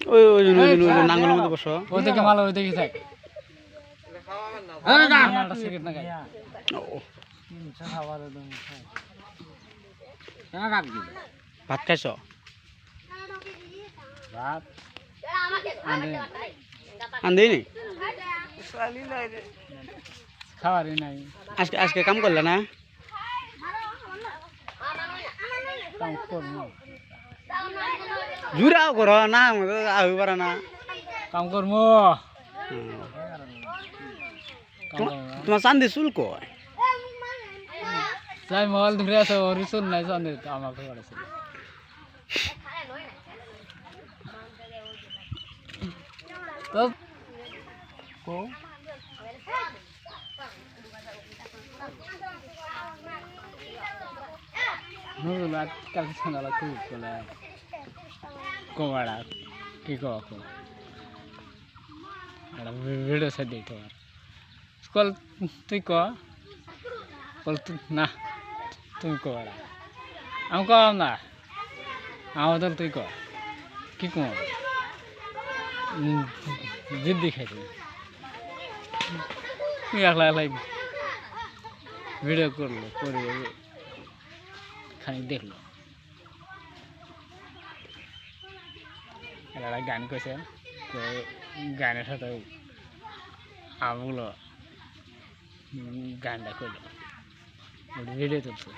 ওই ওই নাঙ্গলের মধ্যে বসো ওই দিকে মাল ওই দিকে থাক সিগারেট না খাই ভাত খাইছ ভাত আনদেই নি খাওয়ারই নাই আজকে আজকে কাম করলে না কাম করবো জুড়াও করো না আহু পারা না কাম করবো তোমার চান্দি চুল কয় যাই মোবাইল ধরে আছে ওরই চুল নাই চান্দি আমাকে করেছিল তো নুরুল কালকে সন্ধ্যাবেলা খুব বলে কোমাড়া কি কো একটা ভিডিও সাইড দিই তোমার স্কুল তুই ক বল না তুমি কোমাড়া আমি কম না আমাদের তুই ক কি কম জিদ্দি খাইছি একলা একলাই ভিডিও করলো করে খানিক দেখলো একটা গান কইছে গানের সাথে আমগুলো গানটা করলো ভিডিও তুলছে